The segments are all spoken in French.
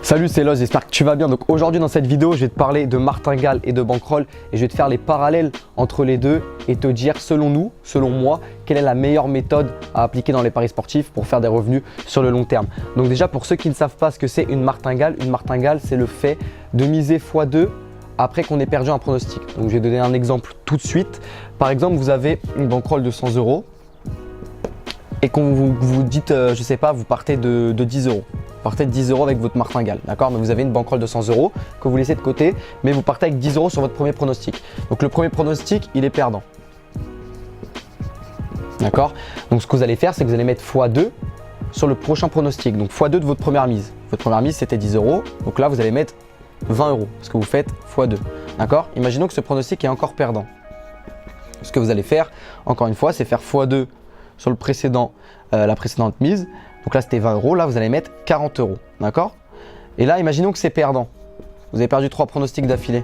Salut, c'est Loz, j'espère que tu vas bien. Donc aujourd'hui dans cette vidéo, je vais te parler de martingale et de bankroll et je vais te faire les parallèles entre les deux et te dire selon nous, selon moi, quelle est la meilleure méthode à appliquer dans les paris sportifs pour faire des revenus sur le long terme. Donc déjà pour ceux qui ne savent pas ce que c'est une martingale c'est le fait de miser x2 après qu'on ait perdu un pronostic. Donc je vais donner un exemple tout de suite. Par exemple, vous avez une bankroll de 100 € et qu'on vous dites, je sais pas, vous partez de 10 €. Partez de 10 € avec votre martingale, d'accord? Mais vous avez une bankroll de 100 € que vous laissez de côté, mais vous partez avec 10 € sur votre premier pronostic. Donc le premier pronostic, il est perdant. D'accord? Donc ce que vous allez faire, c'est que vous allez mettre x2 sur le prochain pronostic. Donc x2 de votre première mise. Votre première mise, c'était 10 €. Donc là, vous allez mettre 20 € parce que vous faites x2. D'accord? Imaginons que ce pronostic est encore perdant. Ce que vous allez faire, encore une fois, c'est faire x2 sur le précédent, la précédente mise. Donc là, c'était 20 €. Là, vous allez mettre 40 €. D'accord? Et là, imaginons que c'est perdant. Vous avez perdu 3 pronostics d'affilée.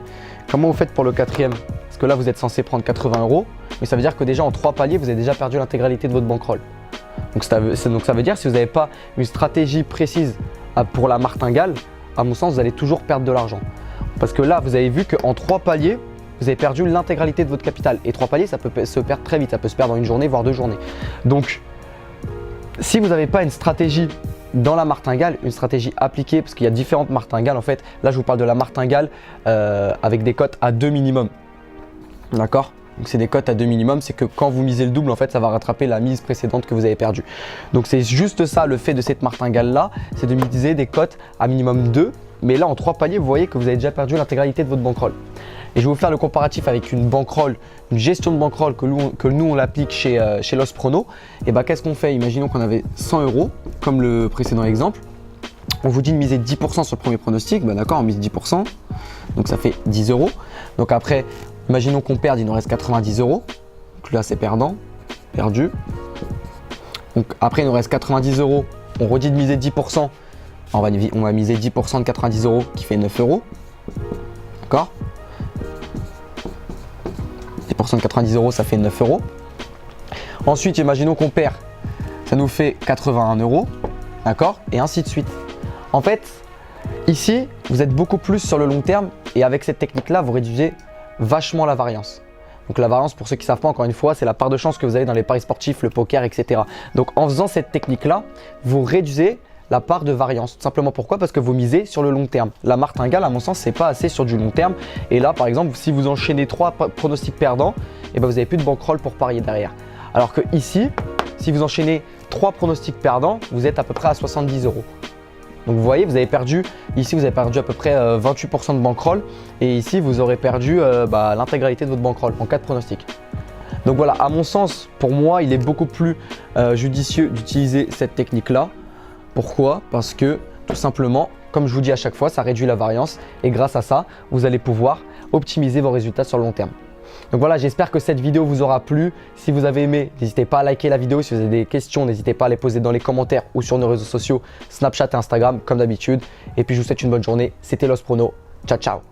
Comment vous faites pour le quatrième? Parce que là, vous êtes censé prendre 80 €. Mais ça veut dire que déjà en 3 paliers, vous avez déjà perdu l'intégralité de votre bankroll. Donc ça veut dire si vous n'avez pas une stratégie précise pour la martingale, à mon sens, vous allez toujours perdre de l'argent. Parce que là, vous avez vu qu'en 3 paliers, vous avez perdu l'intégralité de votre capital. Et 3 paliers, ça peut se perdre très vite. Ça peut se perdre en une journée, voire 2 journées. Donc, si vous n'avez pas une stratégie dans la martingale, une stratégie appliquée, parce qu'il y a différentes martingales en fait. Là, je vous parle de la martingale avec des cotes à 2 minimum. D'accord? Donc, c'est des cotes à 2 minimum. C'est que quand vous misez le double, en fait, ça va rattraper la mise précédente que vous avez perdue. Donc, c'est juste ça le fait de cette martingale-là. C'est de miser des cotes à minimum 2. Mais là, en 3 paliers, vous voyez que vous avez déjà perdu l'intégralité de votre bankroll. Et je vais vous faire le comparatif avec une bankroll, une gestion de bankroll que nous on l'applique chez Loz Prono. Et bah qu'est-ce qu'on fait? Imaginons qu'on avait 100 €, comme le précédent exemple. On vous dit de miser 10% sur le premier pronostic. Bah d'accord, on mise 10%. Donc ça fait 10 €. Donc après, imaginons qu'on perde, il nous reste 90 €. Donc là, c'est perdant, perdu. Donc après, il nous reste 90 €. On redit de miser 10%. On va miser 10% de 90 € qui fait 9 €. D'accord? 10% de 90 €, ça fait 9 €. Ensuite, imaginons qu'on perd. Ça nous fait 81 €. D'accord? Et ainsi de suite. En fait, ici, vous êtes beaucoup plus sur le long terme. Et avec cette technique-là, vous réduisez vachement la variance. Donc la variance, pour ceux qui ne savent pas, encore une fois, c'est la part de chance que vous avez dans les paris sportifs, le poker, etc. Donc en faisant cette technique-là, vous réduisez la part de variance. Tout simplement pourquoi? Parce que vous misez sur le long terme. La martingale, à mon sens, c'est pas assez sur du long terme. Et là, par exemple, si vous enchaînez 3 pronostics perdants, et ben vous n'avez plus de bankroll pour parier derrière. Alors que ici, si vous enchaînez 3 pronostics perdants, vous êtes à peu près à 70 €. Donc vous voyez, vous avez perdu, ici vous avez perdu à peu près 28% de bankroll. Et ici, vous aurez perdu l'intégralité de votre bankroll en 4 pronostics. Donc voilà, à mon sens, pour moi, il est beaucoup plus judicieux d'utiliser cette technique-là. Pourquoi? Parce que tout simplement, comme je vous dis à chaque fois, ça réduit la variance et grâce à ça, vous allez pouvoir optimiser vos résultats sur le long terme. Donc voilà, j'espère que cette vidéo vous aura plu. Si vous avez aimé, n'hésitez pas à liker la vidéo. Si vous avez des questions, n'hésitez pas à les poser dans les commentaires ou sur nos réseaux sociaux, Snapchat et Instagram comme d'habitude. Et puis je vous souhaite une bonne journée. C'était Loz Prono. Ciao, ciao.